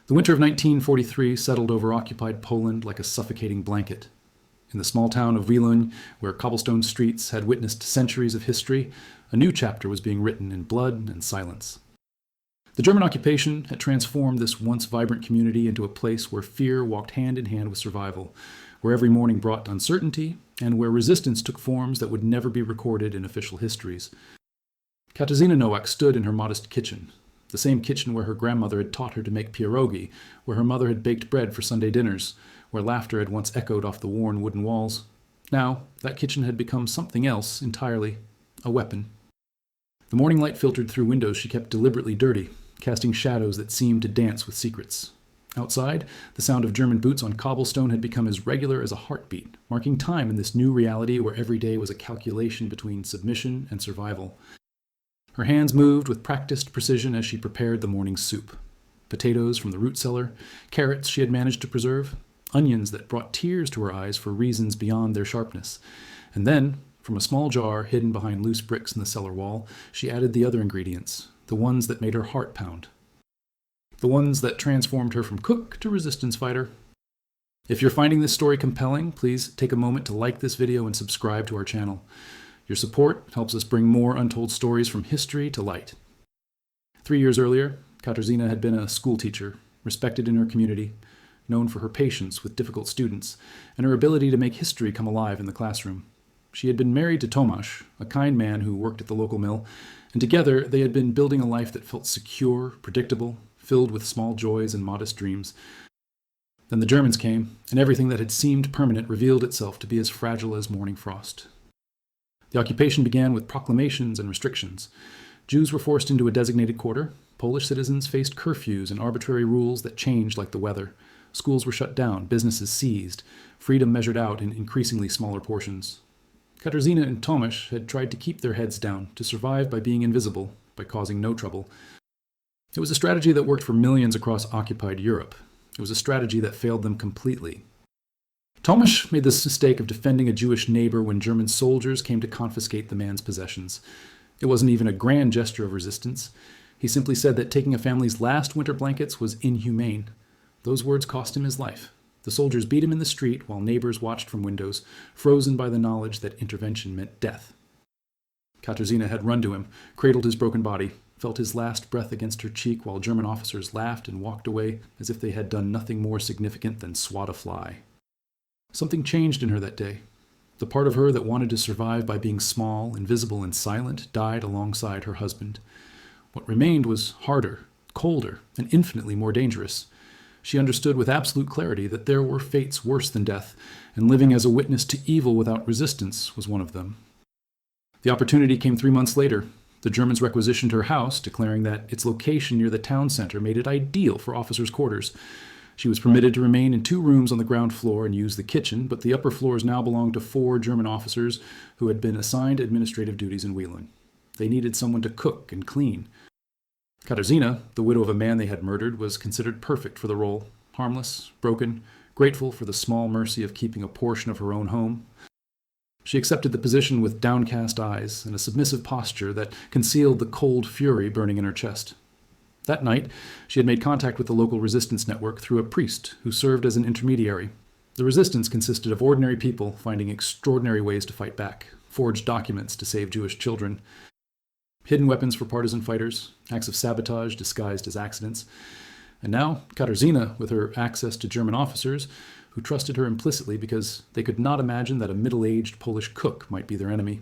The winter of 1943 settled over occupied Poland like a suffocating blanket. In the small town of Wieluń, where cobblestone streets had witnessed centuries of history, a new chapter was being written in blood and silence. The German occupation had transformed this once vibrant community into a place where fear walked hand in hand with survival, where every morning brought uncertainty, and where resistance took forms that would never be recorded in official histories. Katarzyna Nowak stood in her modest kitchen, the same kitchen where her grandmother had taught her to make pierogi, where her mother had baked bread for Sunday dinners, where laughter had once echoed off the worn wooden walls. Now, that kitchen had become something else entirely, a weapon. The morning light filtered through windows she kept deliberately dirty, casting shadows that seemed to dance with secrets. Outside, the sound of German boots on cobblestone had become as regular as a heartbeat, marking time in this new reality where every day was a calculation between submission and survival. Her hands moved with practiced precision as she prepared the morning soup. Potatoes from the root cellar, carrots she had managed to preserve, onions that brought tears to her eyes for reasons beyond their sharpness. And then, from a small jar hidden behind loose bricks in the cellar wall, she added the other ingredients, the ones that made her heart pound. The ones that transformed her from cook to resistance fighter. If you're finding this story compelling, please take a moment to like this video and subscribe to our channel. Your support helps us bring more untold stories from history to light. 3 years earlier, Katarzyna had been a school teacher, respected in her community, known for her patience with difficult students, and her ability to make history come alive in the classroom. She had been married to Tomasz, a kind man who worked at the local mill, and together they had been building a life that felt secure, predictable, filled with small joys and modest dreams. Then the Germans came, and everything that had seemed permanent revealed itself to be as fragile as morning frost. The occupation began with proclamations and restrictions. Jews were forced into a designated quarter. Polish citizens faced curfews and arbitrary rules that changed like the weather. Schools were shut down, businesses seized, freedom measured out in increasingly smaller portions. Katarzyna and Tomasz had tried to keep their heads down, to survive by being invisible, by causing no trouble. It was a strategy that worked for millions across occupied Europe. It was a strategy that failed them completely. Tomasz made this mistake of defending a Jewish neighbor when German soldiers came to confiscate the man's possessions. It wasn't even a grand gesture of resistance. He simply said that taking a family's last winter blankets was inhumane. Those words cost him his life. The soldiers beat him in the street while neighbors watched from windows, frozen by the knowledge that intervention meant death. Katarzyna had run to him, cradled his broken body, felt his last breath against her cheek while German officers laughed and walked away as if they had done nothing more significant than swat a fly. Something changed in her that day. The part of her that wanted to survive by being small, invisible, and silent died alongside her husband. What remained was harder, colder, and infinitely more dangerous. She understood with absolute clarity that there were fates worse than death, and living as a witness to evil without resistance was one of them. The opportunity came 3 months later. The Germans requisitioned her house, declaring that its location near the town center made it ideal for officers' quarters. She was permitted to remain in 2 rooms on the ground floor and use the kitchen, but the upper floors now belonged to 4 German officers who had been assigned administrative duties in Wieluń. They needed someone to cook and clean. Katarzyna, the widow of a man they had murdered, was considered perfect for the role, harmless, broken, grateful for the small mercy of keeping a portion of her own home. She accepted the position with downcast eyes and a submissive posture that concealed the cold fury burning in her chest. That night, she had made contact with the local resistance network through a priest who served as an intermediary. The resistance consisted of ordinary people finding extraordinary ways to fight back, forged documents to save Jewish children, hidden weapons for partisan fighters, acts of sabotage disguised as accidents. And now, Katarzyna, with her access to German officers, who trusted her implicitly because they could not imagine that a middle-aged Polish cook might be their enemy.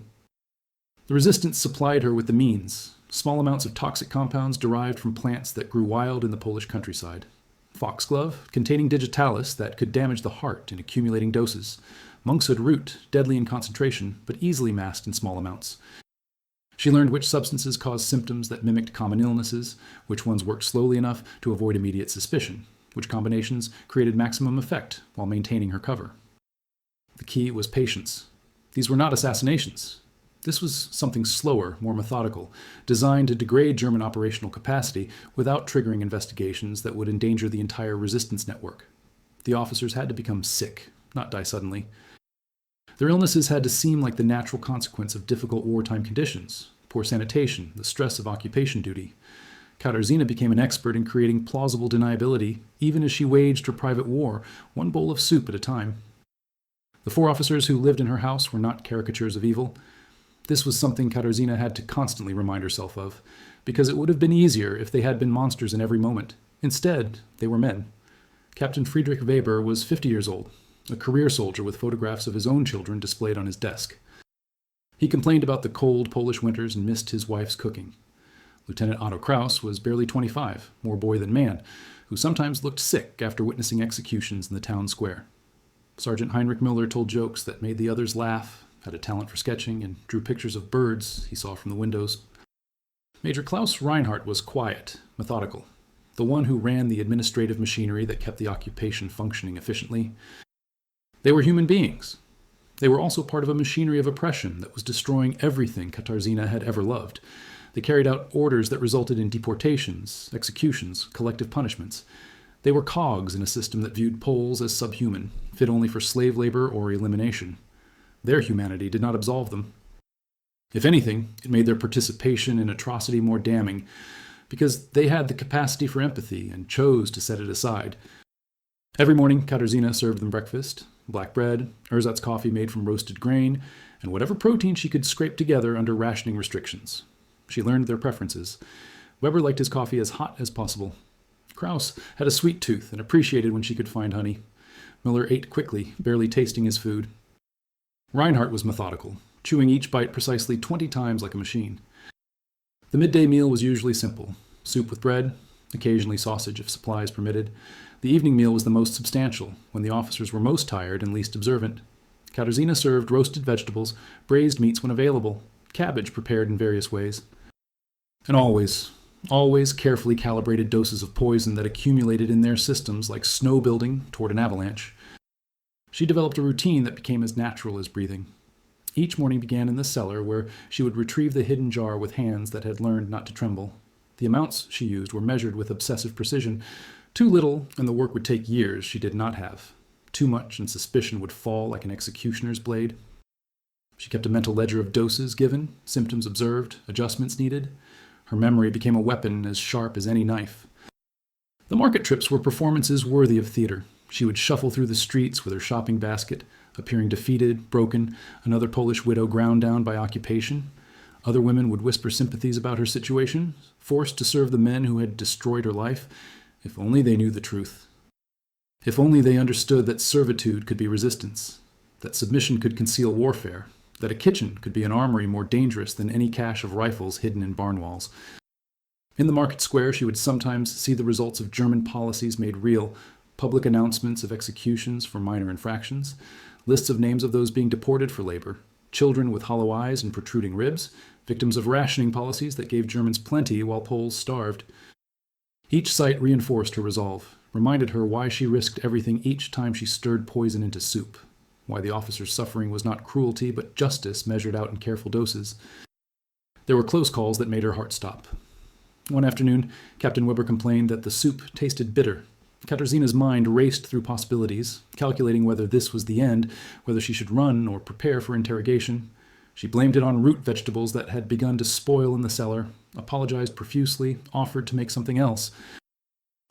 The resistance supplied her with the means, small amounts of toxic compounds derived from plants that grew wild in the Polish countryside. Foxglove, containing digitalis that could damage the heart in accumulating doses. Monkshood root, deadly in concentration, but easily masked in small amounts. She learned which substances caused symptoms that mimicked common illnesses, which ones worked slowly enough to avoid immediate suspicion, which combinations created maximum effect while maintaining her cover. The key was patience. These were not assassinations. This was something slower, more methodical, designed to degrade German operational capacity without triggering investigations that would endanger the entire resistance network. The officers had to become sick, not die suddenly. Their illnesses had to seem like the natural consequence of difficult wartime conditions, poor sanitation, the stress of occupation duty. Katarzyna became an expert in creating plausible deniability, even as she waged her private war, one bowl of soup at a time. The 4 officers who lived in her house were not caricatures of evil. This was something Katarzyna had to constantly remind herself of, because it would have been easier if they had been monsters in every moment. Instead, they were men. Captain Friedrich Weber was 50 years old, a career soldier with photographs of his own children displayed on his desk. He complained about the cold Polish winters and missed his wife's cooking. Lieutenant Otto Kraus was barely 25, more boy than man, who sometimes looked sick after witnessing executions in the town square. Sergeant Heinrich Miller told jokes that made the others laugh, had a talent for sketching, and drew pictures of birds he saw from the windows. Major Klaus Reinhardt was quiet, methodical, the one who ran the administrative machinery that kept the occupation functioning efficiently. They were human beings. They were also part of a machinery of oppression that was destroying everything Katarzyna had ever loved. They carried out orders that resulted in deportations, executions, collective punishments. They were cogs in a system that viewed Poles as subhuman, fit only for slave labor or elimination. Their humanity did not absolve them. If anything, it made their participation in atrocity more damning, because they had the capacity for empathy and chose to set it aside. Every morning, Katarzyna served them breakfast, black bread, ersatz coffee made from roasted grain, and whatever protein she could scrape together under rationing restrictions. She learned their preferences. Weber liked his coffee as hot as possible. Kraus had a sweet tooth and appreciated when she could find honey. Miller ate quickly, barely tasting his food. Reinhardt was methodical, chewing each bite precisely 20 times like a machine. The midday meal was usually simple: soup with bread, occasionally sausage if supplies permitted. The evening meal was the most substantial, when the officers were most tired and least observant. Katarzyna served roasted vegetables, braised meats when available, cabbage prepared in various ways. And always carefully calibrated doses of poison that accumulated in their systems like snow building toward an avalanche. She developed a routine that became as natural as breathing. Each morning began in the cellar, where she would retrieve the hidden jar with hands that had learned not to tremble. The amounts she used were measured with obsessive precision. Too little, and the work would take years she did not have. Too much, and suspicion would fall like an executioner's blade. She kept a mental ledger of doses given, symptoms observed, adjustments needed. Her memory became a weapon as sharp as any knife. The market trips were performances worthy of theater. She would shuffle through the streets with her shopping basket, appearing defeated, broken, another Polish widow ground down by occupation. Other women would whisper sympathies about her situation, forced to serve the men who had destroyed her life. If only they knew the truth. If only they understood that servitude could be resistance, that submission could conceal warfare, that a kitchen could be an armory more dangerous than any cache of rifles hidden in barn walls. In the market square, she would sometimes see the results of German policies made real: public announcements of executions for minor infractions, lists of names of those being deported for labor, children with hollow eyes and protruding ribs, victims of rationing policies that gave Germans plenty while Poles starved. Each sight reinforced her resolve, reminded her why she risked everything each time she stirred poison into soup, why the officer's suffering was not cruelty but justice measured out in careful doses. There were close calls that made her heart stop. One afternoon, Captain Weber complained that the soup tasted bitter. Katarzyna's mind raced through possibilities, calculating whether this was the end, whether she should run or prepare for interrogation. She blamed it on root vegetables that had begun to spoil in the cellar, apologized profusely, offered to make something else.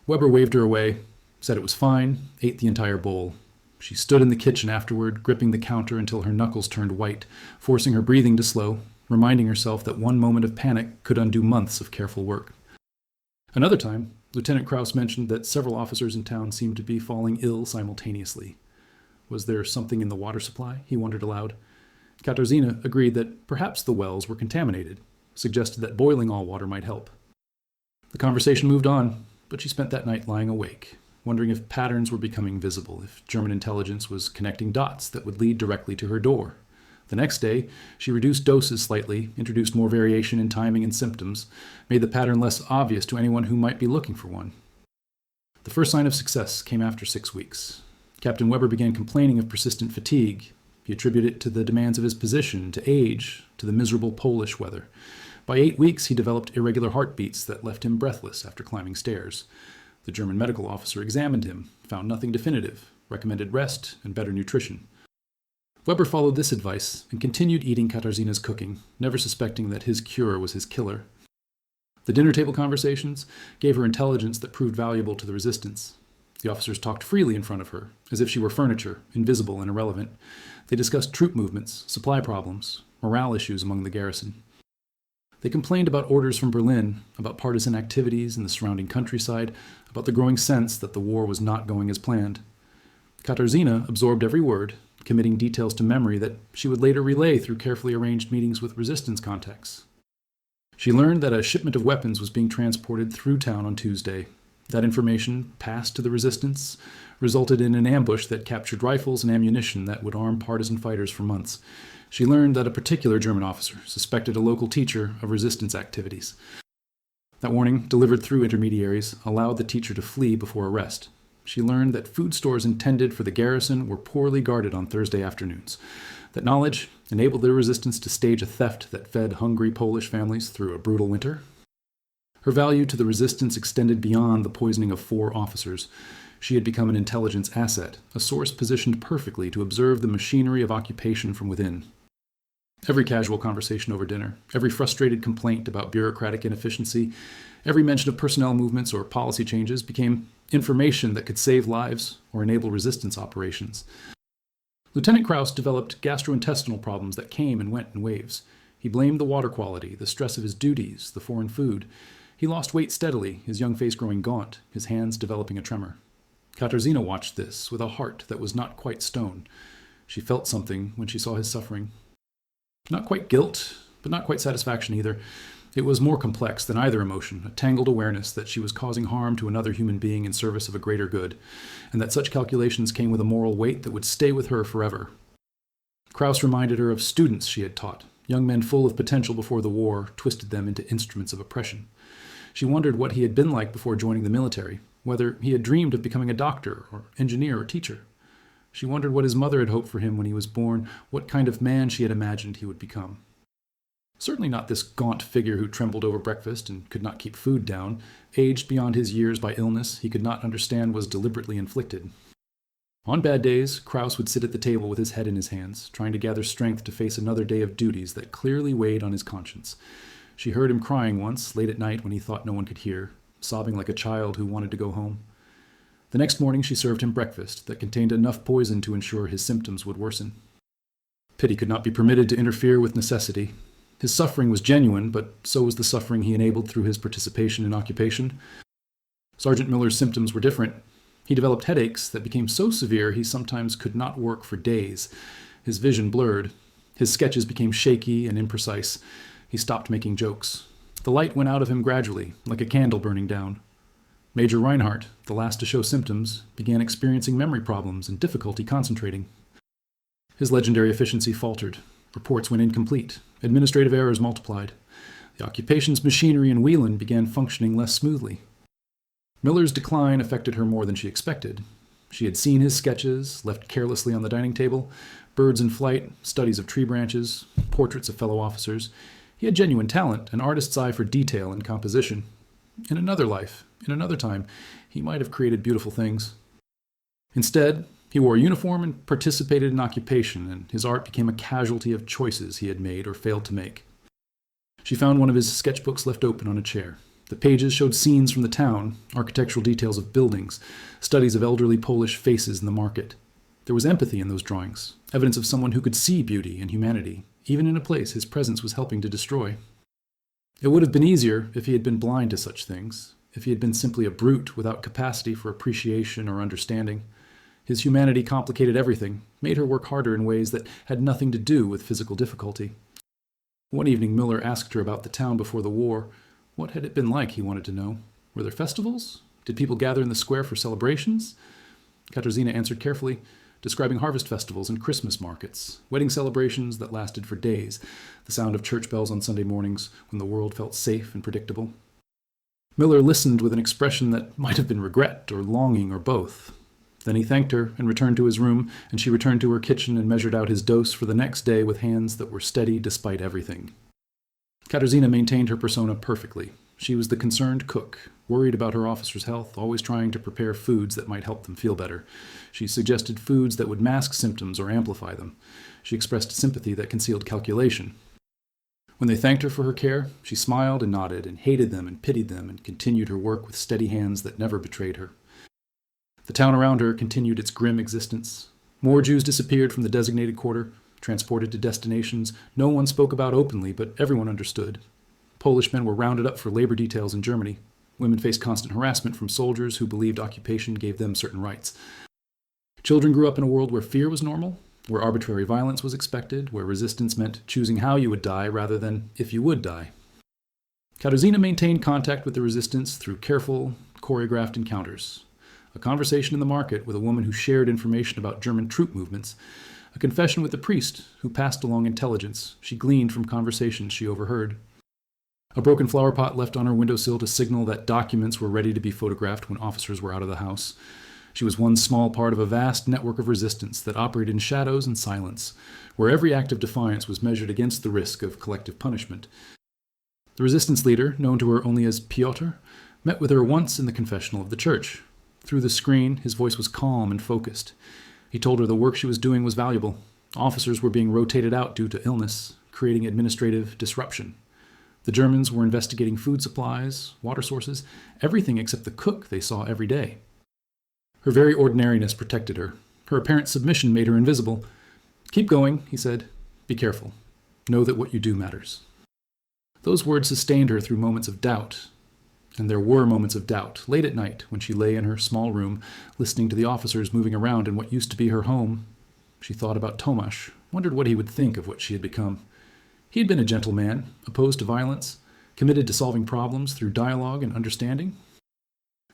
Weber waved her away, said it was fine, ate the entire bowl. She stood in the kitchen afterward, gripping the counter until her knuckles turned white, forcing her breathing to slow, reminding herself that one moment of panic could undo months of careful work. Another time, Lieutenant Kraus mentioned that several officers in town seemed to be falling ill simultaneously. Was there something in the water supply? He wondered aloud. Katarzyna agreed that perhaps the wells were contaminated, suggested that boiling all water might help. The conversation moved on, but she spent that night lying awake, wondering if patterns were becoming visible, if German intelligence was connecting dots that would lead directly to her door. The next day, she reduced doses slightly, introduced more variation in timing and symptoms, made the pattern less obvious to anyone who might be looking for one. The first sign of success came after 6 weeks. Captain Weber began complaining of persistent fatigue. He attributed it to the demands of his position, to age, to the miserable Polish weather. By 8 weeks, he developed irregular heartbeats that left him breathless after climbing stairs. The German medical officer examined him, found nothing definitive, recommended rest and better nutrition. Weber followed this advice and continued eating Katarzyna's cooking, never suspecting that his cure was his killer. The dinner table conversations gave her intelligence that proved valuable to the resistance. The officers talked freely in front of her, as if she were furniture, invisible and irrelevant. They discussed troop movements, supply problems, morale issues among the garrison. They complained about orders from Berlin, about partisan activities in the surrounding countryside, about the growing sense that the war was not going as planned. Katarzyna absorbed every word, committing details to memory that she would later relay through carefully arranged meetings with resistance contacts. She learned that a shipment of weapons was being transported through town on Tuesday. That information, passed to the resistance, resulted in an ambush that captured rifles and ammunition that would arm partisan fighters for months. She learned that a particular German officer suspected a local teacher of resistance activities. That warning, delivered through intermediaries, allowed the teacher to flee before arrest. She learned that food stores intended for the garrison were poorly guarded on Thursday afternoons. That knowledge enabled the resistance to stage a theft that fed hungry Polish families through a brutal winter. Her value to the resistance extended beyond the poisoning of 4 officers. She had become an intelligence asset, a source positioned perfectly to observe the machinery of occupation from within. Every casual conversation over dinner, every frustrated complaint about bureaucratic inefficiency, every mention of personnel movements or policy changes became information that could save lives or enable resistance operations. Lieutenant Kraus developed gastrointestinal problems that came and went in waves. He blamed the water quality, the stress of his duties, the foreign food. He lost weight steadily, his young face growing gaunt, his hands developing a tremor. Katarzyna watched this with a heart that was not quite stone. She felt something when she saw his suffering. Not quite guilt, but not quite satisfaction either. It was more complex than either emotion, a tangled awareness that she was causing harm to another human being in service of a greater good, and that such calculations came with a moral weight that would stay with her forever. Kraus reminded her of students she had taught, young men full of potential before the war twisted them into instruments of oppression. She wondered what he had been like before joining the military, whether he had dreamed of becoming a doctor or engineer or teacher. She wondered what his mother had hoped for him when he was born, what kind of man she had imagined he would become. Certainly not this gaunt figure who trembled over breakfast and could not keep food down, aged beyond his years by illness he could not understand was deliberately inflicted. On bad days, Kraus would sit at the table with his head in his hands, trying to gather strength to face another day of duties that clearly weighed on his conscience. She heard him crying once, late at night when he thought no one could hear, sobbing like a child who wanted to go home. The next morning she served him breakfast that contained enough poison to ensure his symptoms would worsen. Pity could not be permitted to interfere with necessity. His suffering was genuine, but so was the suffering he enabled through his participation in occupation. Sergeant Miller's symptoms were different. He developed headaches that became so severe he sometimes could not work for days. His vision blurred. His sketches became shaky and imprecise. He stopped making jokes. The light went out of him gradually, like a candle burning down. Major Reinhardt, the last to show symptoms, began experiencing memory problems and difficulty concentrating. His legendary efficiency faltered. Reports went incomplete. Administrative errors multiplied. The occupation's machinery in Whelan began functioning less smoothly. Miller's decline affected her more than she expected. She had seen his sketches, left carelessly on the dining table, birds in flight, studies of tree branches, portraits of fellow officers. He had genuine talent, an artist's eye for detail and composition. In another life, in another time, he might have created beautiful things. Instead, he wore a uniform and participated in occupation, and his art became a casualty of choices he had made or failed to make. She found one of his sketchbooks left open on a chair. The pages showed scenes from the town, architectural details of buildings, studies of elderly Polish faces in the market. There was empathy in those drawings, evidence of someone who could see beauty and humanity, even in a place his presence was helping to destroy. It would have been easier if he had been blind to such things, if he had been simply a brute without capacity for appreciation or understanding. His humanity complicated everything, made her work harder in ways that had nothing to do with physical difficulty. One evening Miller asked her about the town before the war. What had it been like, he wanted to know. Were there festivals? Did people gather in the square for celebrations? Katarzyna answered carefully, describing harvest festivals and Christmas markets, wedding celebrations that lasted for days, the sound of church bells on Sunday mornings when the world felt safe and predictable. Miller listened with an expression that might have been regret or longing or both. Then he thanked her and returned to his room, and she returned to her kitchen and measured out his dose for the next day with hands that were steady despite everything. Katarzyna maintained her persona perfectly. She was the concerned cook, worried about her officers' health, always trying to prepare foods that might help them feel better. She suggested foods that would mask symptoms or amplify them. She expressed sympathy that concealed calculation. When they thanked her for her care, she smiled and nodded and hated them and pitied them and continued her work with steady hands that never betrayed her. The town around her continued its grim existence. More Jews disappeared from the designated quarter, transported to destinations no one spoke about openly, but everyone understood. Polish men were rounded up for labor details in Germany. Women faced constant harassment from soldiers who believed occupation gave them certain rights. Children grew up in a world where fear was normal, where arbitrary violence was expected, where resistance meant choosing how you would die rather than if you would die. Katarzyna maintained contact with the resistance through careful, choreographed encounters. A conversation in the market with a woman who shared information about German troop movements, a confession with a priest who passed along intelligence she gleaned from conversations she overheard. A broken flower pot left on her windowsill to signal that documents were ready to be photographed when officers were out of the house. She was one small part of a vast network of resistance that operated in shadows and silence, where every act of defiance was measured against the risk of collective punishment. The resistance leader, known to her only as Piotr, met with her once in the confessional of the church. Through the screen, his voice was calm and focused. He told her the work she was doing was valuable. Officers were being rotated out due to illness, creating administrative disruption. The Germans were investigating food supplies, water sources, everything except the cook they saw every day. Her very ordinariness protected her. Her apparent submission made her invisible. "Keep going," he said. "Be careful. Know that what you do matters." Those words sustained her through moments of doubt. And there were moments of doubt, late at night, when she lay in her small room, listening to the officers moving around in what used to be her home. She thought about Tomasz, wondered what he would think of what she had become. He had been a gentle man, opposed to violence, committed to solving problems through dialogue and understanding.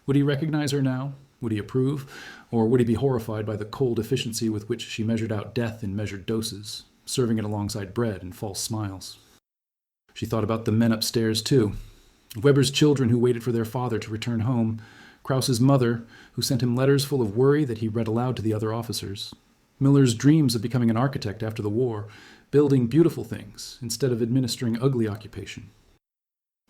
Would he recognize her now? Would he approve? Or would he be horrified by the cold efficiency with which she measured out death in measured doses, serving it alongside bread and false smiles? She thought about the men upstairs, too. Weber's children who waited for their father to return home. Krauss's mother, who sent him letters full of worry that he read aloud to the other officers. Miller's dreams of becoming an architect after the war, building beautiful things instead of administering ugly occupation.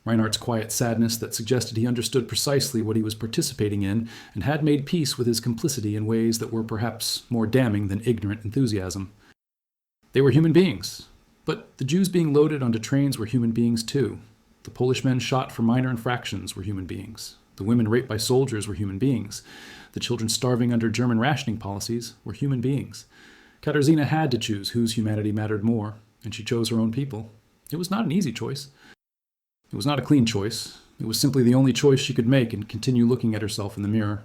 Reinhardt's quiet sadness that suggested he understood precisely what he was participating in and had made peace with his complicity in ways that were perhaps more damning than ignorant enthusiasm. They were human beings, but the Jews being loaded onto trains were human beings too. The Polish men shot for minor infractions were human beings. The women raped by soldiers were human beings. The children starving under German rationing policies were human beings. Katarzyna had to choose whose humanity mattered more, and she chose her own people. It was not an easy choice. It was not a clean choice. It was simply the only choice she could make and continue looking at herself in the mirror.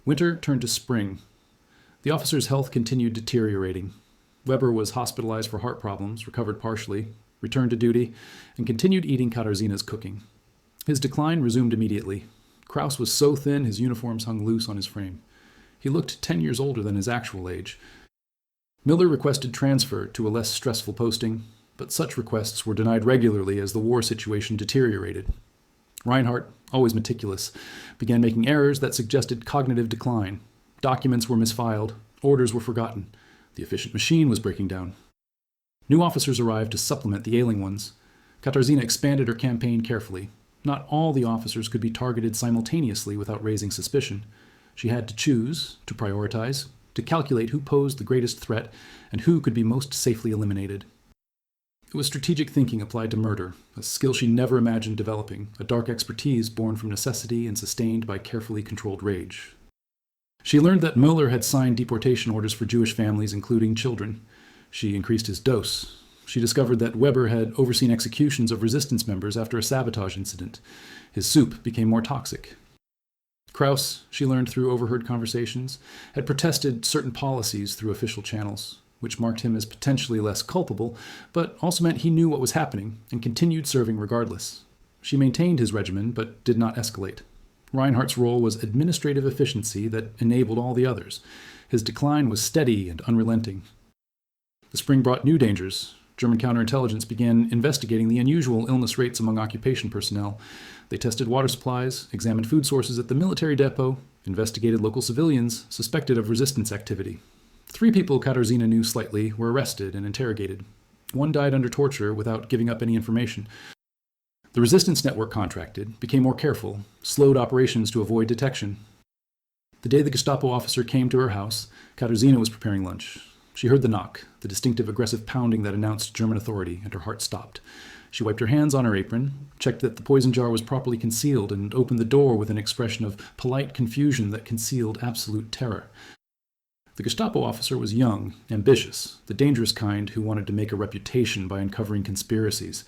Winter turned to spring. The officer's health continued deteriorating. Weber was hospitalized for heart problems, recovered partially, returned to duty, and continued eating Katarzyna's cooking. His decline resumed immediately. Krauss was so thin his uniforms hung loose on his frame. He looked 10 years older than his actual age. Miller requested transfer to a less stressful posting, but such requests were denied regularly as the war situation deteriorated. Reinhardt, always meticulous, began making errors that suggested cognitive decline. Documents were misfiled, orders were forgotten, the efficient machine was breaking down. New officers arrived to supplement the ailing ones. Katarzyna expanded her campaign carefully. Not all the officers could be targeted simultaneously without raising suspicion. She had to choose, to prioritize, to calculate who posed the greatest threat and who could be most safely eliminated. It was strategic thinking applied to murder, a skill she never imagined developing, a dark expertise born from necessity and sustained by carefully controlled rage. She learned that Müller had signed deportation orders for Jewish families, including children. She increased his dose. She discovered that Weber had overseen executions of resistance members after a sabotage incident. His soup became more toxic. Krauss, she learned through overheard conversations, had protested certain policies through official channels, which marked him as potentially less culpable, but also meant he knew what was happening and continued serving regardless. She maintained his regimen, but did not escalate. Reinhardt's role was administrative efficiency that enabled all the others. His decline was steady and unrelenting. The spring brought new dangers. German counterintelligence began investigating the unusual illness rates among occupation personnel. They tested water supplies, examined food sources at the military depot, investigated local civilians suspected of resistance activity. 3 people Katarzyna knew slightly were arrested and interrogated. 1 died under torture without giving up any information. The resistance network contracted, became more careful, slowed operations to avoid detection. The day the Gestapo officer came to her house, Katarzyna was preparing lunch. She heard the knock, the distinctive aggressive pounding that announced German authority, and her heart stopped. She wiped her hands on her apron, checked that the poison jar was properly concealed, and opened the door with an expression of polite confusion that concealed absolute terror. The Gestapo officer was young, ambitious, the dangerous kind who wanted to make a reputation by uncovering conspiracies.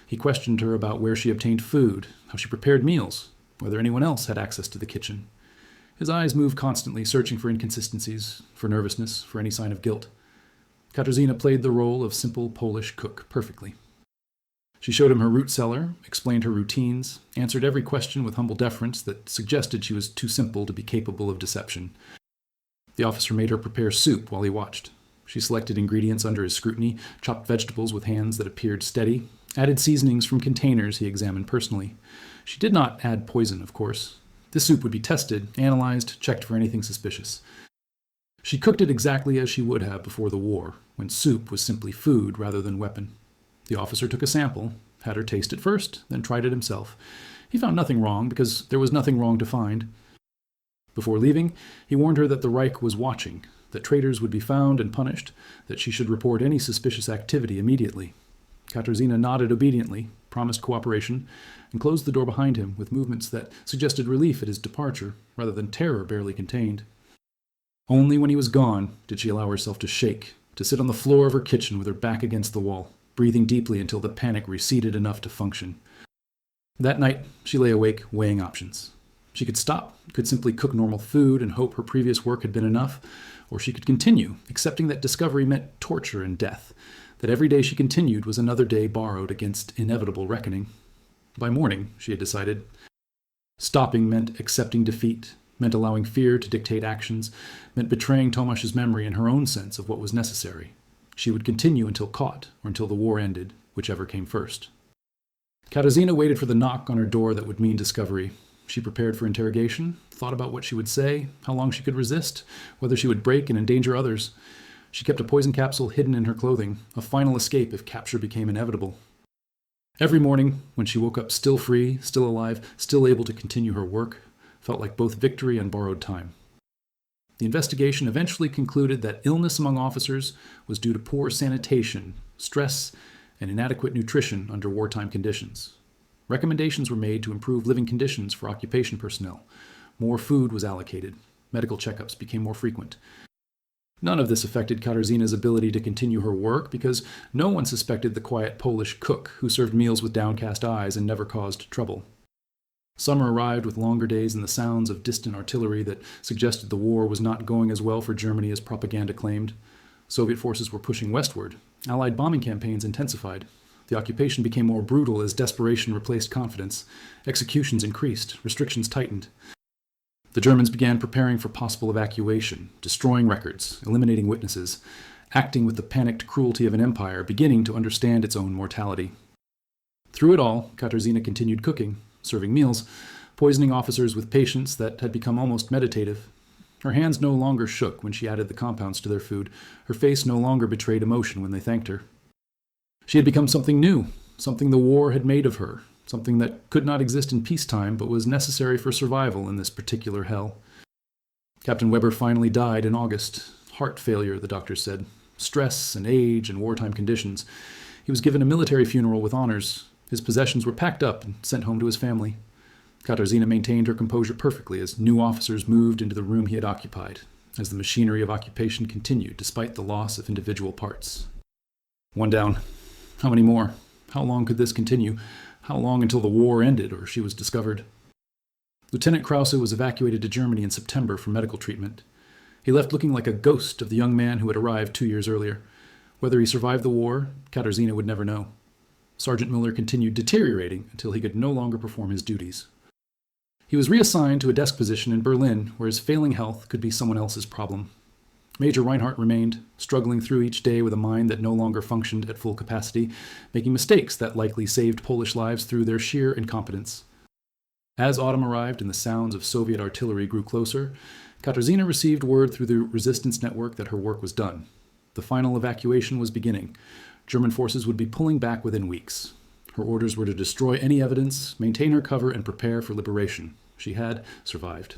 He questioned her about where she obtained food, how she prepared meals, whether anyone else had access to the kitchen. His eyes moved constantly, searching for inconsistencies, for nervousness, for any sign of guilt. Katarzyna played the role of simple Polish cook perfectly. She showed him her root cellar, explained her routines, answered every question with humble deference that suggested she was too simple to be capable of deception. The officer made her prepare soup while he watched. She selected ingredients under his scrutiny, chopped vegetables with hands that appeared steady, added seasonings from containers he examined personally. She did not add poison, of course. This soup would be tested, analyzed, checked for anything suspicious. She cooked it exactly as she would have before the war, when soup was simply food rather than weapon. The officer took a sample, had her taste it first, then tried it himself. He found nothing wrong, because there was nothing wrong to find. Before leaving, he warned her that the Reich was watching, that traitors would be found and punished, that she should report any suspicious activity immediately. Katarzyna nodded obediently, promised cooperation, and closed the door behind him with movements that suggested relief at his departure, rather than terror barely contained. Only when he was gone did she allow herself to shake, to sit on the floor of her kitchen with her back against the wall, breathing deeply until the panic receded enough to function. That night, she lay awake, weighing options. She could stop, could simply cook normal food and hope her previous work had been enough, or she could continue, accepting that discovery meant torture and death, that every day she continued was another day borrowed against inevitable reckoning. By morning, she had decided, stopping meant accepting defeat, meant allowing fear to dictate actions, meant betraying Tomasz's memory and her own sense of what was necessary. She would continue until caught, or until the war ended, whichever came first. Katarzyna waited for the knock on her door that would mean discovery. She prepared for interrogation, thought about what she would say, how long she could resist, whether she would break and endanger others. She kept a poison capsule hidden in her clothing, a final escape if capture became inevitable. Every morning, when she woke up still free, still alive, still able to continue her work, felt like both victory and borrowed time. The investigation eventually concluded that illness among officers was due to poor sanitation, stress, and inadequate nutrition under wartime conditions. Recommendations were made to improve living conditions for occupation personnel. More food was allocated. Medical checkups became more frequent. None of this affected Katarzyna's ability to continue her work because no one suspected the quiet Polish cook who served meals with downcast eyes and never caused trouble. Summer arrived with longer days and the sounds of distant artillery that suggested the war was not going as well for Germany as propaganda claimed. Soviet forces were pushing westward. Allied bombing campaigns intensified. The occupation became more brutal as desperation replaced confidence. Executions increased. Restrictions tightened. The Germans began preparing for possible evacuation, destroying records, eliminating witnesses, acting with the panicked cruelty of an empire beginning to understand its own mortality. Through it all, Katarzyna continued cooking, serving meals, poisoning officers with patience that had become almost meditative. Her hands no longer shook when she added the compounds to their food. Her face no longer betrayed emotion when they thanked her. She had become something new, something the war had made of her, something that could not exist in peacetime but was necessary for survival in this particular hell. Captain Weber finally died in August. Heart failure, the doctors said. Stress and age and wartime conditions. He was given a military funeral with honors. His possessions were packed up and sent home to his family. Katarzyna maintained her composure perfectly as new officers moved into the room he had occupied, as the machinery of occupation continued despite the loss of individual parts. One down. How many more? How long could this continue? How long until the war ended or she was discovered? Lieutenant Krause was evacuated to Germany in September for medical treatment. He left looking like a ghost of the young man who had arrived 2 years earlier. Whether he survived the war, Katarzyna would never know. Sergeant Miller continued deteriorating until he could no longer perform his duties. He was reassigned to a desk position in Berlin where his failing health could be someone else's problem. Major Reinhardt remained, struggling through each day with a mind that no longer functioned at full capacity, making mistakes that likely saved Polish lives through their sheer incompetence. As autumn arrived and the sounds of Soviet artillery grew closer, Katarzyna received word through the resistance network that her work was done. The final evacuation was beginning. German forces would be pulling back within weeks. Her orders were to destroy any evidence, maintain her cover, and prepare for liberation. She had survived.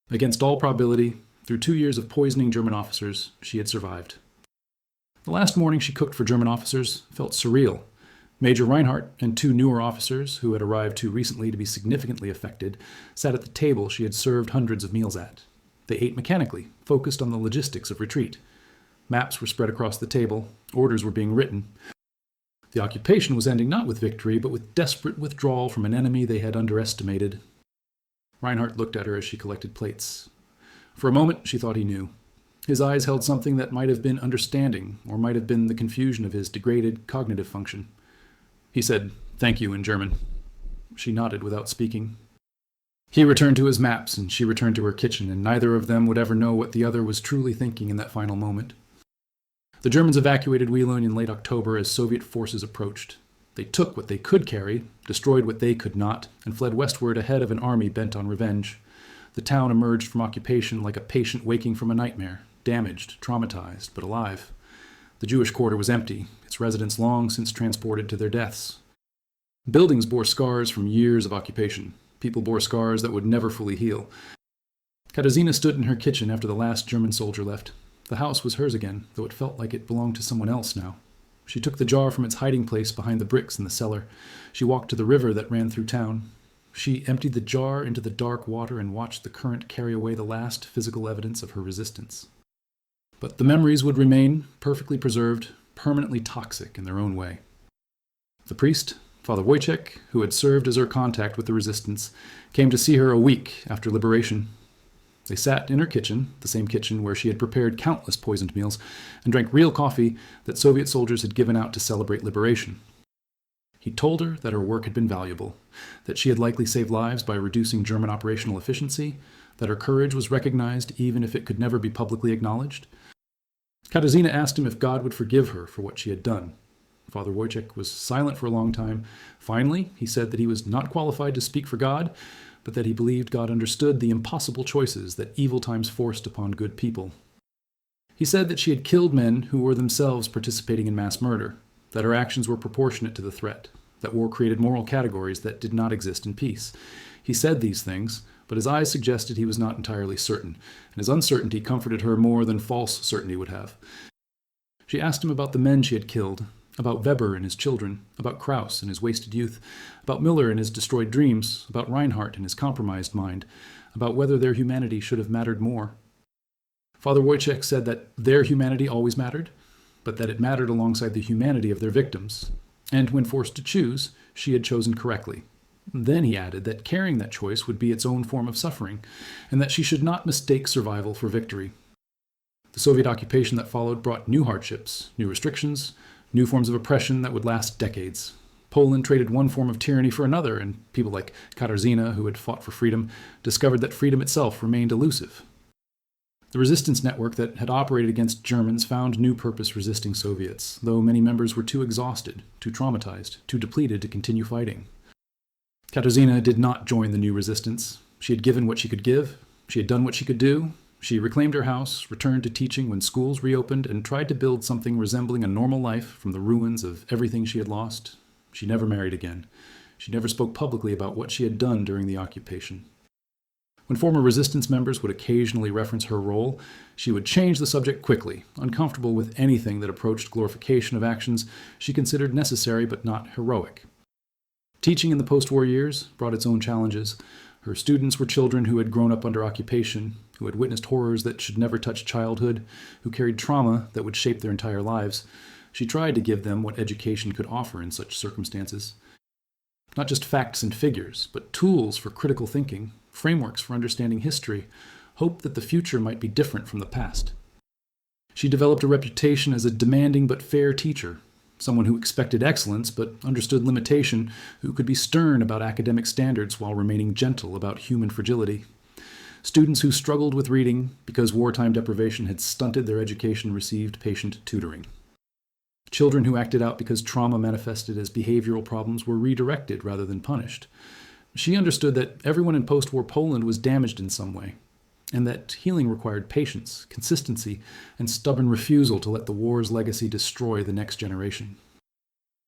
Against all probability, Through 2 years of poisoning German officers, she had survived. The last morning she cooked for German officers felt surreal. Major Reinhardt and 2 newer officers, who had arrived too recently to be significantly affected, sat at the table she had served hundreds of meals at. They ate mechanically, focused on the logistics of retreat. Maps were spread across the table. Orders were being written. The occupation was ending not with victory, but with desperate withdrawal from an enemy they had underestimated. Reinhardt looked at her as she collected plates. For a moment, she thought he knew. His eyes held something that might have been understanding, or might have been the confusion of his degraded cognitive function. He said, "Thank you," in German. She nodded without speaking. He returned to his maps, and she returned to her kitchen, and neither of them would ever know what the other was truly thinking in that final moment. The Germans evacuated Wielun in late October as Soviet forces approached. They took what they could carry, destroyed what they could not, and fled westward ahead of an army bent on revenge. The town emerged from occupation like a patient waking from a nightmare, damaged, traumatized, but alive. The Jewish quarter was empty, its residents long since transported to their deaths. Buildings bore scars from years of occupation. People bore scars that would never fully heal. Katarzyna stood in her kitchen after the last German soldier left. The house was hers again, though it felt like it belonged to someone else now. She took the jar from its hiding place behind the bricks in the cellar. She walked to the river that ran through town. She emptied the jar into the dark water and watched the current carry away the last physical evidence of her resistance. But the memories would remain, perfectly preserved, permanently toxic in their own way. The priest, Father Wojciech, who had served as her contact with the resistance, came to see her a week after liberation. They sat in her kitchen, the same kitchen where she had prepared countless poisoned meals, and drank real coffee that Soviet soldiers had given out to celebrate liberation. He told her that her work had been valuable, that she had likely saved lives by reducing German operational efficiency, that her courage was recognized even if it could never be publicly acknowledged. Katarzyna asked him if God would forgive her for what she had done. Father Wojciech was silent for a long time. Finally, he said that he was not qualified to speak for God, but that he believed God understood the impossible choices that evil times forced upon good people. He said that she had killed men who were themselves participating in mass murder, that her actions were proportionate to the threat, that war created moral categories that did not exist in peace. He said these things, but his eyes suggested he was not entirely certain, and his uncertainty comforted her more than false certainty would have. She asked him about the men she had killed, about Weber and his children, about Krauss and his wasted youth, about Miller and his destroyed dreams, about Reinhardt and his compromised mind, about whether their humanity should have mattered more. Father Wojciech said that their humanity always mattered, but that it mattered alongside the humanity of their victims, and when forced to choose, she had chosen correctly. Then he added that carrying that choice would be its own form of suffering, and that she should not mistake survival for victory. The Soviet occupation that followed brought new hardships, new restrictions, new forms of oppression that would last decades. Poland traded one form of tyranny for another, and people like Katarzyna, who had fought for freedom, discovered that freedom itself remained elusive. The resistance network that had operated against Germans found new purpose resisting Soviets, though many members were too exhausted, too traumatized, too depleted to continue fighting. Katarzyna did not join the new resistance. She had given what she could give. She had done what she could do. She reclaimed her house, returned to teaching when schools reopened, and tried to build something resembling a normal life from the ruins of everything she had lost. She never married again. She never spoke publicly about what she had done during the occupation. When former resistance members would occasionally reference her role, she would change the subject quickly, uncomfortable with anything that approached glorification of actions she considered necessary but not heroic. Teaching in the post-war years brought its own challenges. Her students were children who had grown up under occupation, who had witnessed horrors that should never touch childhood, who carried trauma that would shape their entire lives. She tried to give them what education could offer in such circumstances. Not just facts and figures, but tools for critical thinking, frameworks for understanding history, hope that the future might be different from the past. She developed a reputation as a demanding but fair teacher, someone who expected excellence but understood limitation, who could be stern about academic standards while remaining gentle about human fragility. Students who struggled with reading because wartime deprivation had stunted their education received patient tutoring. Children who acted out because trauma manifested as behavioral problems were redirected rather than punished. She understood that everyone in post-war Poland was damaged in some way, and that healing required patience, consistency, and stubborn refusal to let the war's legacy destroy the next generation.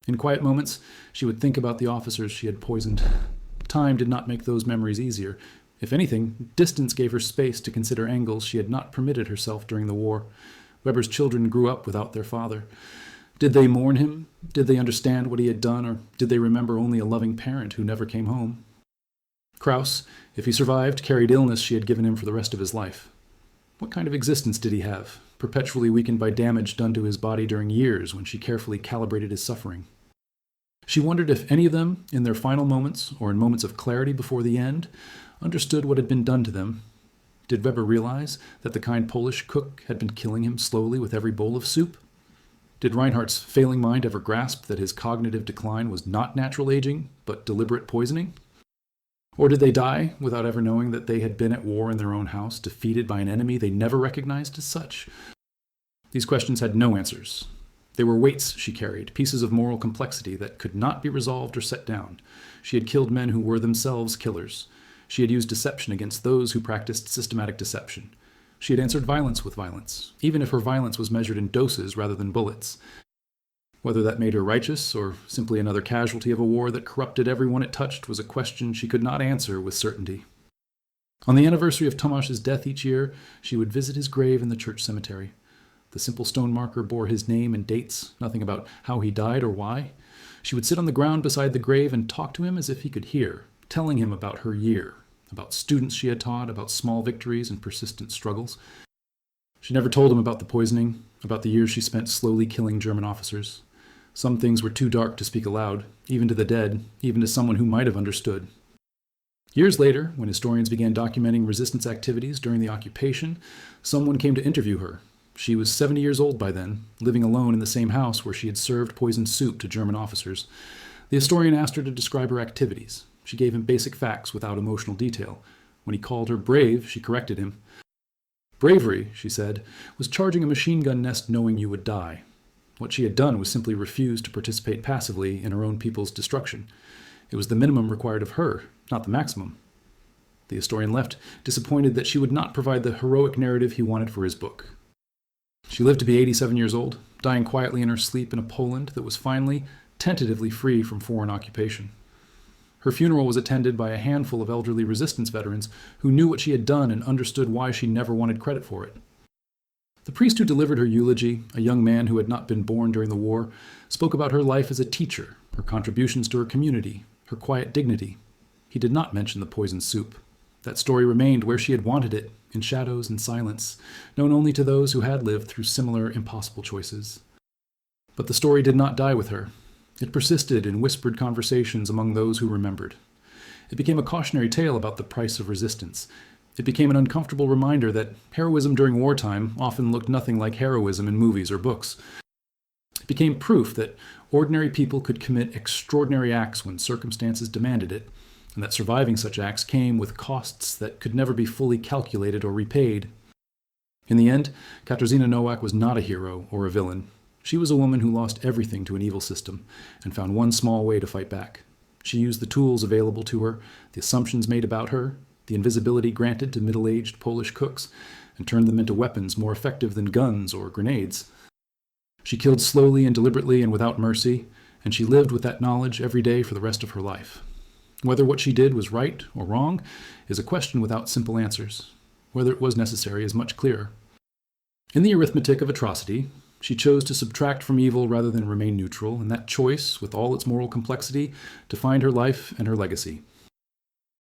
In quiet moments, she would think about the officers she had poisoned. Time did not make those memories easier. If anything, distance gave her space to consider angles she had not permitted herself during the war. Weber's children grew up without their father. Did they mourn him? Did they understand what he had done, or did they remember only a loving parent who never came home? Kraus, if he survived, carried illness she had given him for the rest of his life. What kind of existence did he have, perpetually weakened by damage done to his body during years when she carefully calibrated his suffering? She wondered if any of them, in their final moments, or in moments of clarity before the end, understood what had been done to them. Did Weber realize that the kind Polish cook had been killing him slowly with every bowl of soup? Did Reinhardt's failing mind ever grasp that his cognitive decline was not natural aging, but deliberate poisoning? Or did they die without ever knowing that they had been at war in their own house, defeated by an enemy they never recognized as such? These questions had no answers. They were weights she carried, pieces of moral complexity that could not be resolved or set down. She had killed men who were themselves killers. She had used deception against those who practiced systematic deception. She had answered violence with violence, even if her violence was measured in doses rather than bullets. Whether that made her righteous or simply another casualty of a war that corrupted everyone it touched was a question she could not answer with certainty. On the anniversary of Tomasz's death each year, she would visit his grave in the church cemetery. The simple stone marker bore his name and dates, nothing about how he died or why. She would sit on the ground beside the grave and talk to him as if he could hear, telling him about her year, about students she had taught, about small victories and persistent struggles. She never told him about the poisoning, about the years she spent slowly killing German officers. Some things were too dark to speak aloud, even to the dead, even to someone who might have understood. Years later, when historians began documenting resistance activities during the occupation, someone came to interview her. She was 70 years old by then, living alone in the same house where she had served poisoned soup to German officers. The historian asked her to describe her activities. She gave him basic facts without emotional detail. When he called her brave, she corrected him. Bravery, she said, was charging a machine gun nest knowing you would die. What she had done was simply refuse to participate passively in her own people's destruction. It was the minimum required of her, not the maximum. The historian left, disappointed that she would not provide the heroic narrative he wanted for his book. She lived to be 87 years old, dying quietly in her sleep in a Poland that was finally, tentatively free from foreign occupation. Her funeral was attended by a handful of elderly resistance veterans who knew what she had done and understood why she never wanted credit for it. The priest who delivered her eulogy, a young man who had not been born during the war, spoke about her life as a teacher, her contributions to her community, her quiet dignity. He did not mention the poisoned soup. That story remained where she had wanted it, in shadows and silence, known only to those who had lived through similar impossible choices. But the story did not die with her. It persisted in whispered conversations among those who remembered. It became a cautionary tale about the price of resistance. It became an uncomfortable reminder that heroism during wartime often looked nothing like heroism in movies or books. It became proof that ordinary people could commit extraordinary acts when circumstances demanded it, and that surviving such acts came with costs that could never be fully calculated or repaid. In the end, Katarzyna Nowak was not a hero or a villain. She was a woman who lost everything to an evil system and found one small way to fight back. She used the tools available to her, the assumptions made about her, the invisibility granted to middle-aged Polish cooks, and turned them into weapons more effective than guns or grenades. She killed slowly and deliberately and without mercy, and she lived with that knowledge every day for the rest of her life. Whether what she did was right or wrong is a question without simple answers. Whether it was necessary is much clearer. In the arithmetic of atrocity, she chose to subtract from evil rather than remain neutral, and that choice, with all its moral complexity, defined her life and her legacy.